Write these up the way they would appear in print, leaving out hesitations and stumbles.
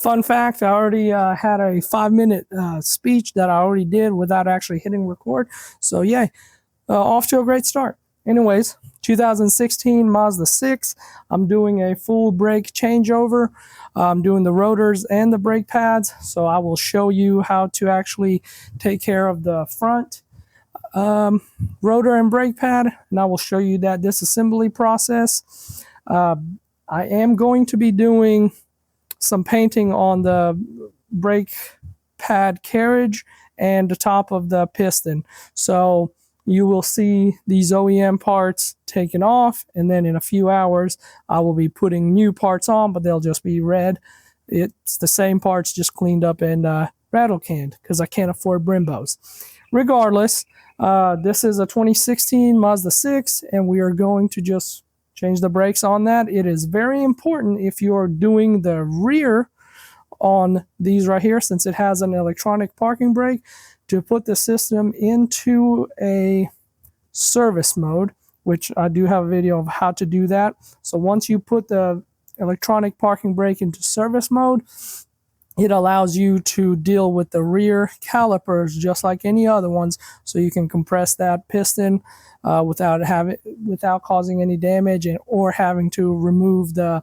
fun fact, I already had a 5-minute speech that I already did without actually hitting record. So yeah, off to a great start. Anyways, 2016 Mazda 6. I'm doing a full brake changeover. I'm doing the rotors and the brake pads. So I will show you how to actually take care of the front rotor and brake pad, and I will show you that disassembly process. I am going to be doing some painting on the brake pad carriage and the top of the piston. So you will see these OEM parts taken off, and then in a few hours I will be putting new parts on, but they'll just be red. It's the same parts, just cleaned up and rattle canned, because I can't afford Brimbos. Regardless, this is a 2016 Mazda 6, and we are going to just change the brakes on that. It is very important if you're doing the rear on these right here, since it has an electronic parking brake, to put the system into a service mode, which I do have a video of how to do that. So once you put the electronic parking brake into service mode, it allows you to deal with the rear calipers just like any other ones, so you can compress that piston without causing any damage or having to remove the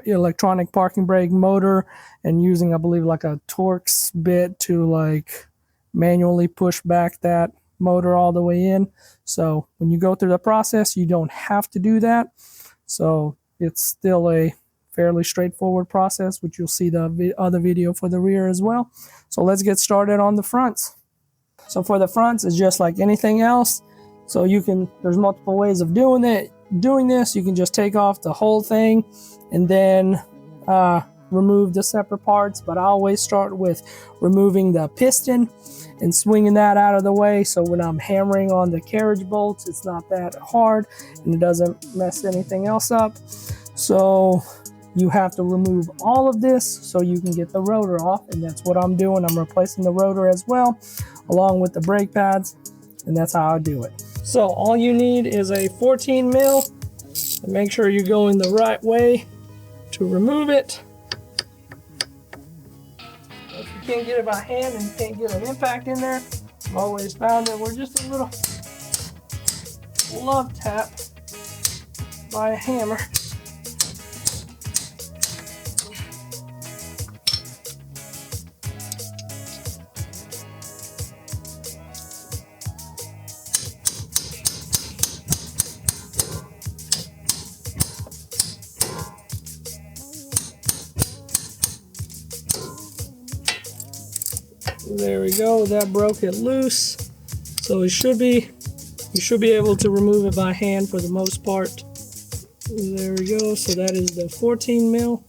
electronic parking brake motor and using, I believe, like a Torx bit to like manually push back that motor all the way in. So when you go through the process, you don't have to do that. So it's still a fairly straightforward process, which you'll see the other video for the rear as well. So let's get started on the fronts. So for the fronts, it's just like anything else. So there's multiple ways of doing this. You can just take off the whole thing and then remove the separate parts, but I always start with removing the piston and swinging that out of the way, so when I'm hammering on the carriage bolts, it's not that hard and it doesn't mess anything else up. So you have to remove all of this so you can get the rotor off, and that's what I'm doing. I'm replacing the rotor as well, along with the brake pads, and that's how I do it. So all you need is a 14 mil, and make sure you're going the right way to remove it. If you can't get it by hand and you can't get an impact in there, I've always found that we're just a little love tap by a hammer. There we go, that broke it loose. So you should be able to remove it by hand for the most part. There we go, so that is the 14 mil.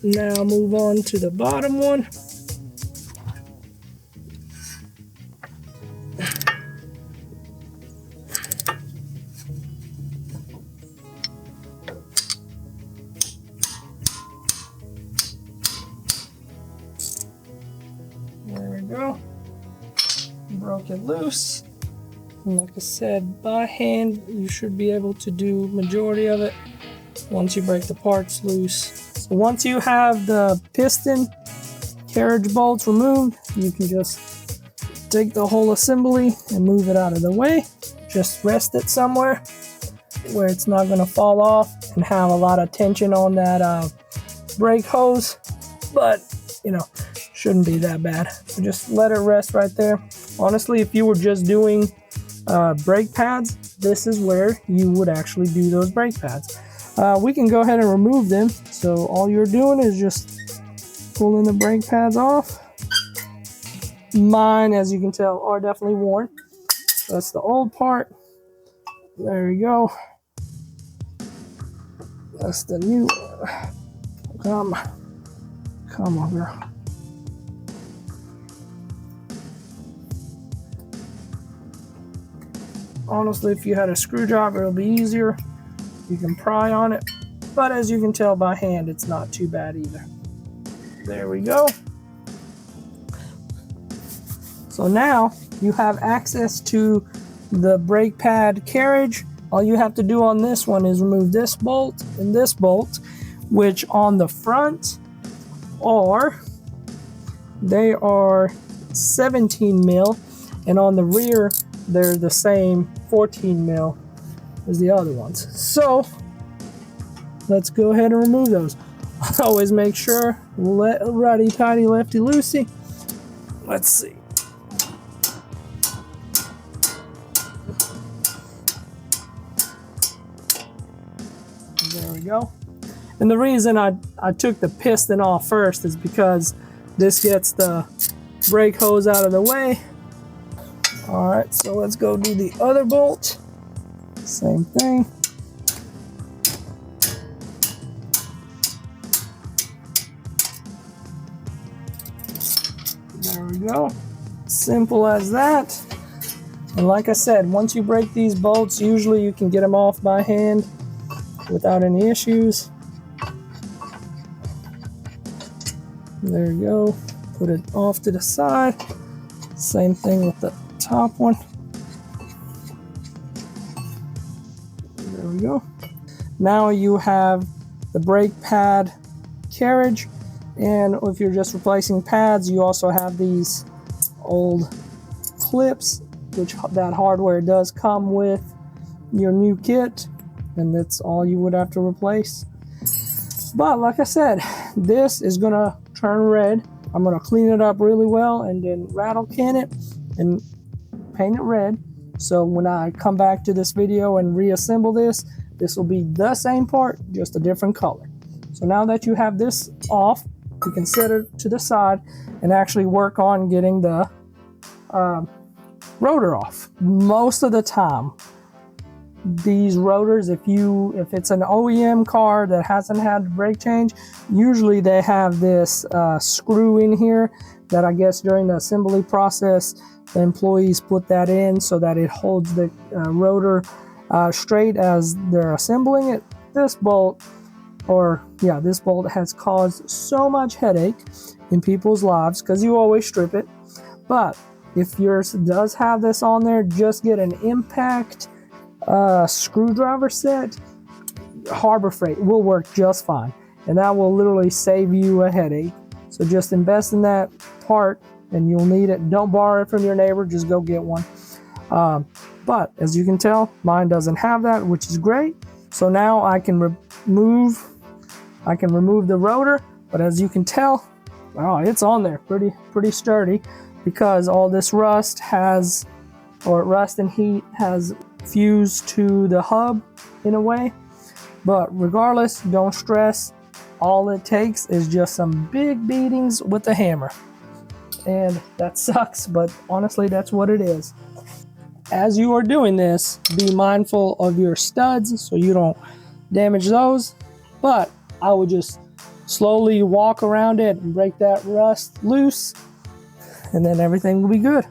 Now move on to the bottom one. There we go. Broke it loose. And like I said, by hand, you should be able to do majority of it once you break the parts loose. So once you have the piston carriage bolts removed, you can just take the whole assembly and move it out of the way. Just rest it somewhere where it's not going to fall off and have a lot of tension on that brake hose. But, you know, shouldn't be that bad. So just let it rest right there. Honestly, if you were just doing brake pads, this is where you would actually do those brake pads. We can go ahead and remove them. So all you're doing is just pulling the brake pads off. Mine, as you can tell, are definitely worn. That's the old part. There you go. That's the new one. Come on, girl. Honestly, if you had a screwdriver, it'll be easier. You can pry on it, but as you can tell by hand, it's not too bad either. There we go. So now you have access to the brake pad carriage. All you have to do on this one is remove this bolt and this bolt, which on the front they are 17 mil, and on the rear they're the same 14 mil as the other ones. So let's go ahead and remove those. Always make sure, righty tighty, lefty loosey. Let's see. There we go. And the reason I took the piston off first is because this gets the brake hose out of the way. All right, so let's go do the other bolt. Same thing. There we go. Simple as that. And like I said, once you break these bolts, usually you can get them off by hand without any issues. There you go. Put it off to the side. Same thing with the top one. There we go. Now you have the brake pad carriage, and if you're just replacing pads, you also have these old clips, which that hardware does come with your new kit, and that's all you would have to replace. But like I said, this is gonna turn red. I'm gonna clean it up really well and then rattle can it and paint it red. So when I come back to this video and reassemble this, this will be the same part, just a different color. So now that you have this off, you can set it to the side and actually work on getting the rotor off. Most of the time, these rotors, if it's an OEM car that hasn't had the brake change, usually they have this screw in here that I guess during the assembly process the employees put that in so that it holds the rotor straight as they're assembling it. This bolt has caused so much headache in people's lives because you always strip it. But if yours does have this on there, just get an impact screwdriver set. Harbor Freight will work just fine, and that will literally save you a headache. So just invest in that part and you'll need it. Don't borrow it from your neighbor, just go get one. But as you can tell, mine doesn't have that, which is great. So now I can remove the rotor, but as you can tell, it's on there pretty sturdy, because all this rust and heat has fused to the hub in a way. But regardless, don't stress. All it takes is just some big beatings with a hammer, and that sucks, but honestly that's what it is. As you are doing this, be mindful of your studs so you don't damage those, but I would just slowly walk around it and break that rust loose, and then everything will be good.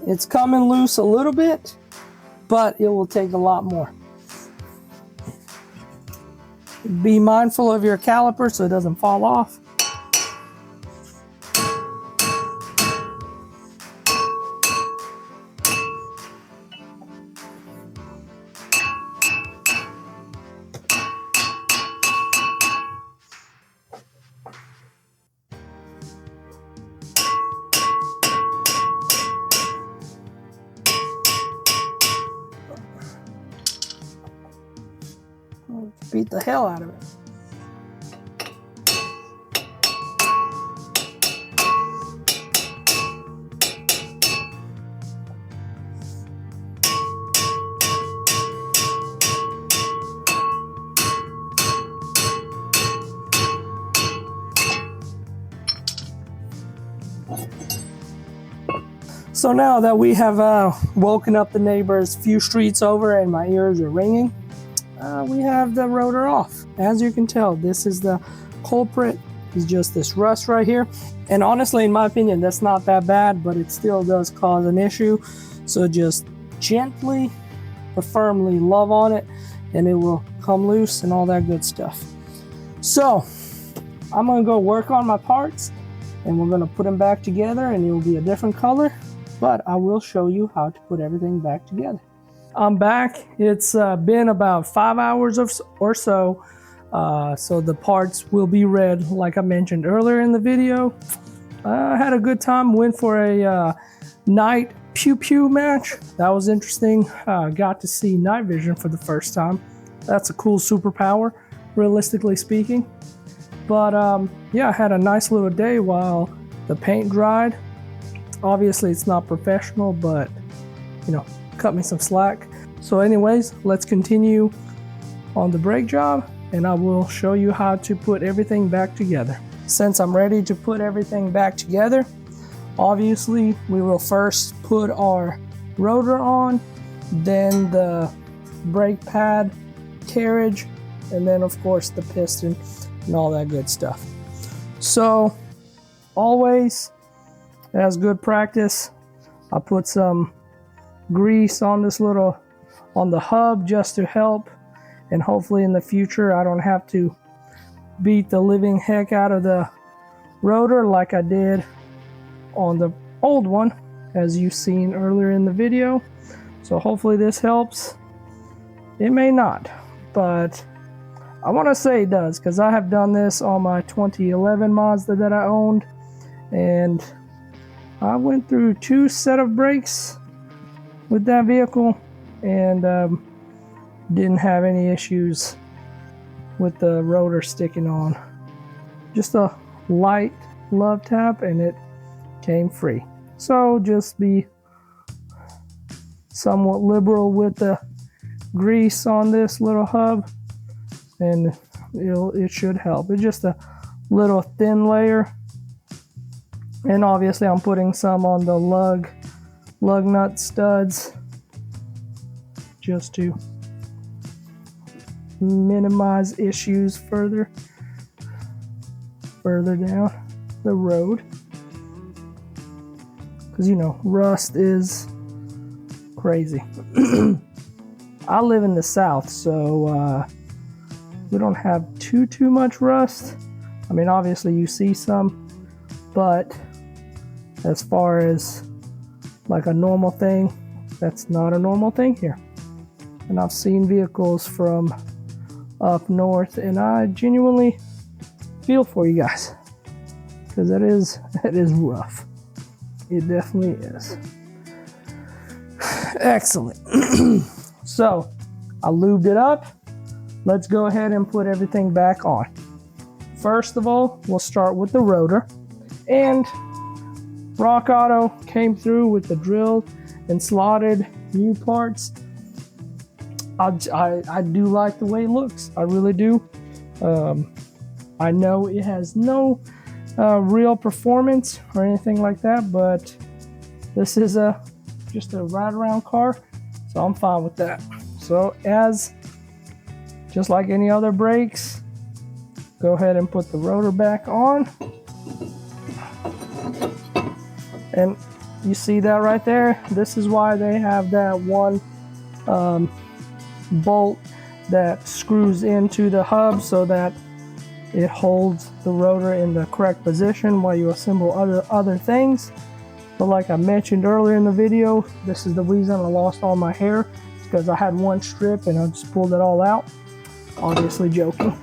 It's coming loose a little bit, but it will take a lot more. Be mindful of your caliper so it doesn't fall off. Beat the hell out of it. So now that we have woken up the neighbors a few streets over and my ears are ringing, we have the rotor off. As you can tell, this is the culprit. It's just this rust right here. And honestly, in my opinion, that's not that bad, but it still does cause an issue. So just gently but firmly love on it, and it will come loose and all that good stuff. So I'm gonna go work on my parts, and we're gonna put them back together, and it will be a different color, but I will show you how to put everything back together. I'm back. It's been about 5 hours or so. So the parts will be red, like I mentioned earlier in the video. I had a good time, went for a night pew-pew match. That was interesting. Got to see night vision for the first time. That's a cool superpower, realistically speaking. But yeah, I had a nice little day while the paint dried. Obviously it's not professional, but you know, cut me some slack. So anyways, let's continue on the brake job, and I will show you how to put everything back together. Since I'm ready to put everything back together, obviously we will first put our rotor on, then the brake pad, carriage, and then of course the piston and all that good stuff. So always, as good practice, I put some grease on the hub just to help, and hopefully in the future I don't have to beat the living heck out of the rotor like I did on the old one, as you've seen earlier in the video. So hopefully this helps. It may not, but I want to say it does, because I have done this on my 2011 Mazda that I owned, and I went through 2 sets of brakes with that vehicle, and didn't have any issues with the rotor sticking on. Just a light love tap and it came free. So just be somewhat liberal with the grease on this little hub, and it should help. It's just a little thin layer, and obviously I'm putting some on the lug nut studs just to minimize issues further down the road, because you know rust is crazy. I live in the South, so we don't have too much rust. I mean, obviously you see some, but as far as like a normal thing, that's not a normal thing here. And I've seen vehicles from up north, and I genuinely feel for you guys, because it is rough. It definitely is. Excellent. So I lubed it up. Let's go ahead and put everything back on. First of all, we'll start with the rotor, and Rock Auto came through with the drilled and slotted new parts. I do like the way it looks. I really do. I know it has no real performance or anything like that, but this is just a ride around car, so I'm fine with that. So just like any other brakes, go ahead and put the rotor back on, and you see that right there. This is why they have that one bolt that screws into the hub, so that it holds the rotor in the correct position while you assemble other things. But like I mentioned earlier in the video, this is the reason I lost all my hair, because I had one strip and I just pulled it all out. Obviously joking.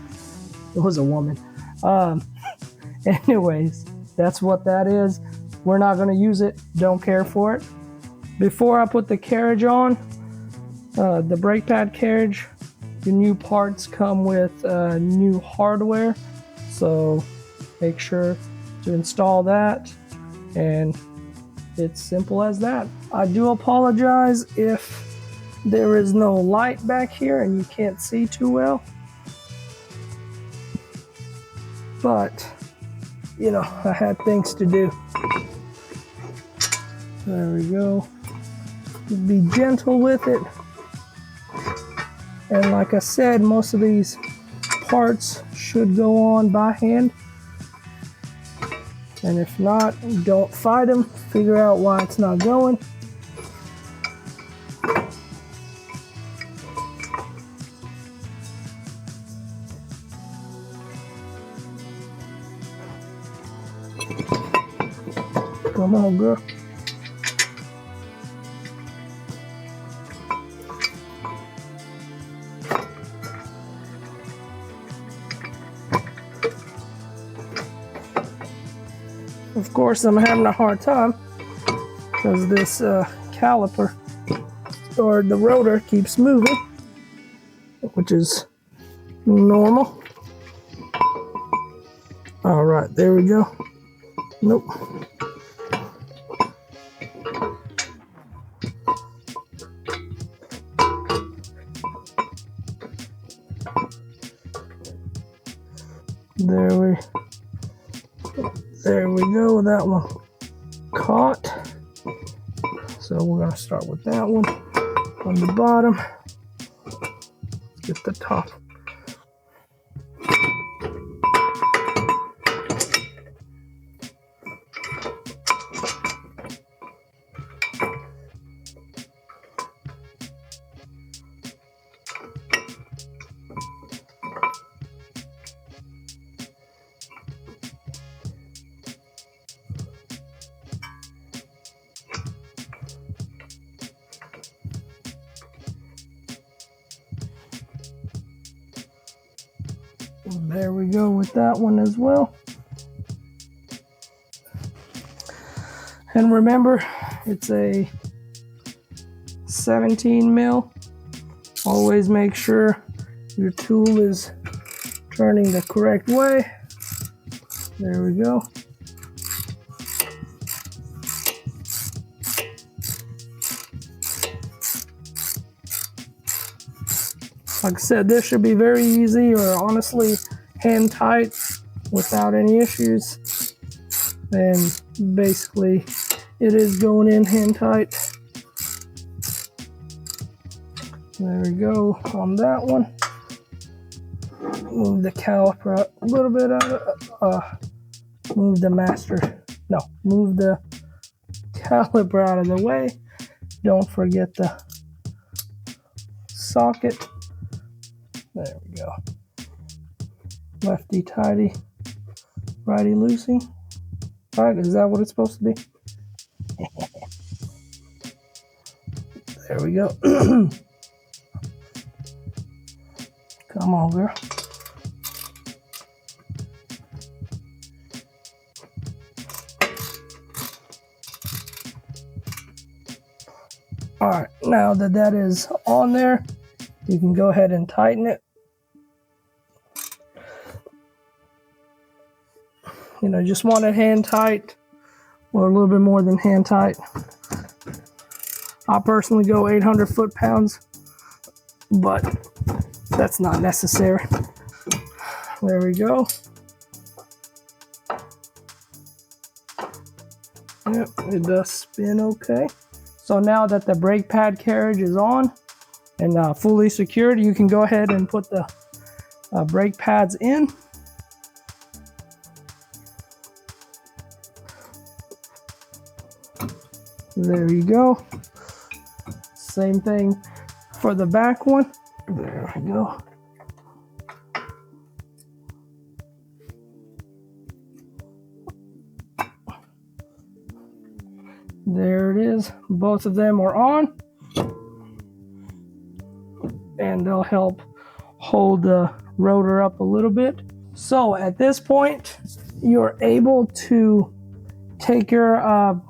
It was a woman. Anyways, that's what that is. We're not going to use it. Don't care for it. Before I put the carriage on, the brake pad carriage, the new parts come with new hardware, so make sure to install that, and it's simple as that. I do apologize if there is no light back here and you can't see too well, but you know, I had things to do. There we go. Be gentle with it. And like I said, most of these parts should go on by hand. And if not, don't fight them. Figure out why it's not going. Come on, girl. Of course, I'm having a hard time because this caliper or the rotor keeps moving, which is normal. All right, there we go. Nope. There we go. That one caught. So we're gonna start with that one on the bottom. Let's get the top. There we go with that one as well. And remember, it's a 17 mil. Always make sure your tool is turning the correct way. There we go. Like I said, this should be very easy, or honestly hand tight without any issues. And basically it is going in hand tight. There we go on that one. Move the caliper out a little bit out of move the move the caliper out of the way. Don't forget the socket. There we go. Lefty tighty, righty loosey. Right, is that what it's supposed to be? There we go. Come on, girl. All right, now that that is on there, you can go ahead and tighten it. You know, just want it hand tight, or a little bit more than hand tight. I personally go 800 foot-pounds, but that's not necessary. There we go. Yep, it does spin okay. So now that the brake pad carriage is on and fully secured, you can go ahead and put the brake pads in. There you go. Same thing for the back one. There we go. There it is. Both of them are on. And they'll help hold the rotor up a little bit. So at this point, you're able to take your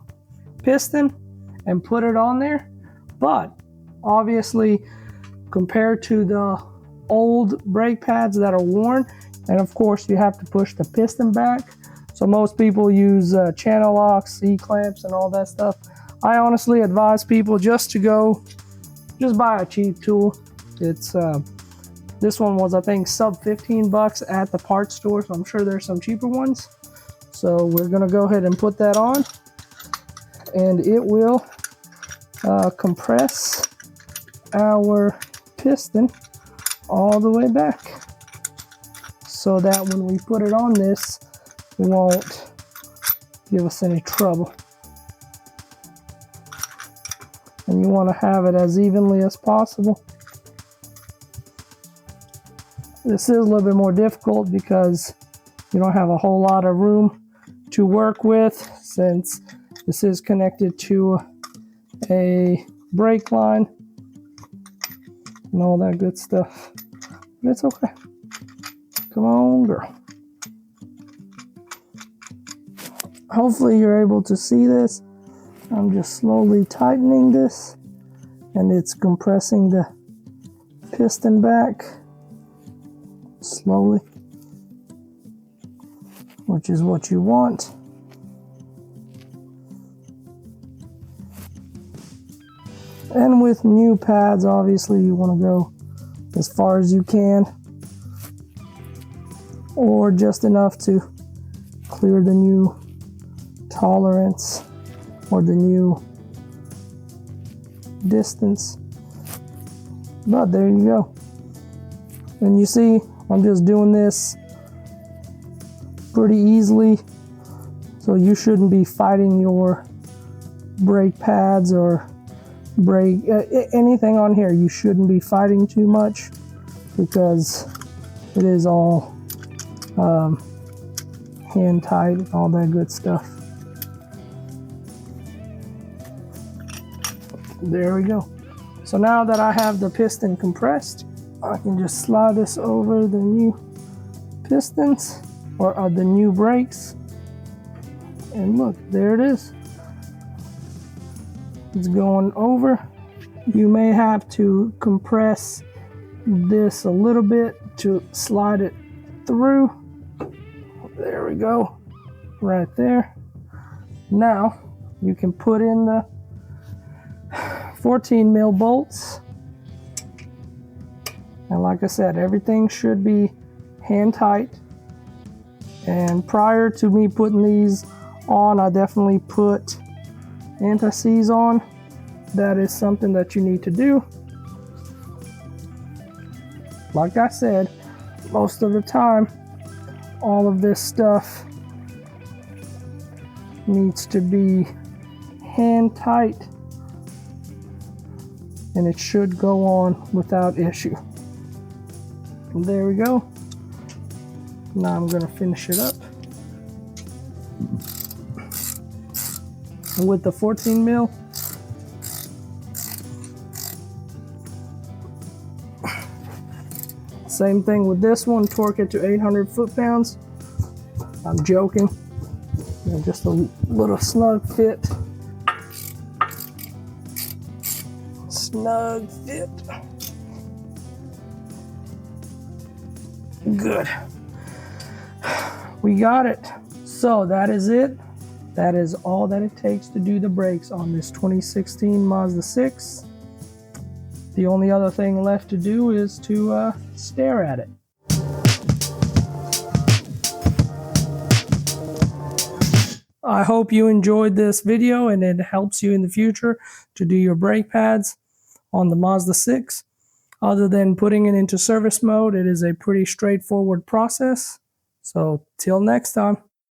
piston and put it on there. But obviously, compared to the old brake pads that are worn, and of course you have to push the piston back. So most people use channel locks, C-clamps, and all that stuff. I honestly advise people just buy a cheap tool. It's this one was, I think, sub 15 bucks at the parts store, so I'm sure there's some cheaper ones. So we're gonna go ahead and put that on, and it will compress our piston all the way back, so that when we put it on this, it won't give us any trouble. And you want to have it as evenly as possible. This is a little bit more difficult because you don't have a whole lot of room to work with, since this is connected to a brake line and all that good stuff. But it's okay. Come on, girl. Hopefully you're able to see this. I'm just slowly tightening this, and it's compressing the piston back slowly, which is what you want. And with new pads, obviously you want to go as far as you can, or just enough to clear the new tolerance or the new distance. But there you go. And you see, I'm just doing this pretty easily, so you shouldn't be fighting your brake pads or brake anything on here. You shouldn't be fighting too much, because it is all hand tight and all that good stuff. There we go. So now that I have the piston compressed, I can just slide this over the new pistons, or the new brakes, and look, there it is. It's going over. You may have to compress this a little bit to slide it through. There we go, right there. Now you can put in the 14 mil bolts, and like I said, everything should be hand tight. And prior to me putting these on, I definitely put anti-seize on. That is something that you need to do. Like I said, most of the time, all of this stuff needs to be hand tight, and it should go on without issue. And there we go. Now I'm going to finish it up. And with the 14 mil, same thing with this one, torque it to 800 foot-pounds. I'm joking. Just a little snug fit. Snug fit. Good. We got it. So that is it. That is all that it takes to do the brakes on this 2016 Mazda 6. The only other thing left to do is to stare at it. I hope you enjoyed this video and it helps you in the future to do your brake pads on the Mazda 6. Other than putting it into service mode, it is a pretty straightforward process. So till next time.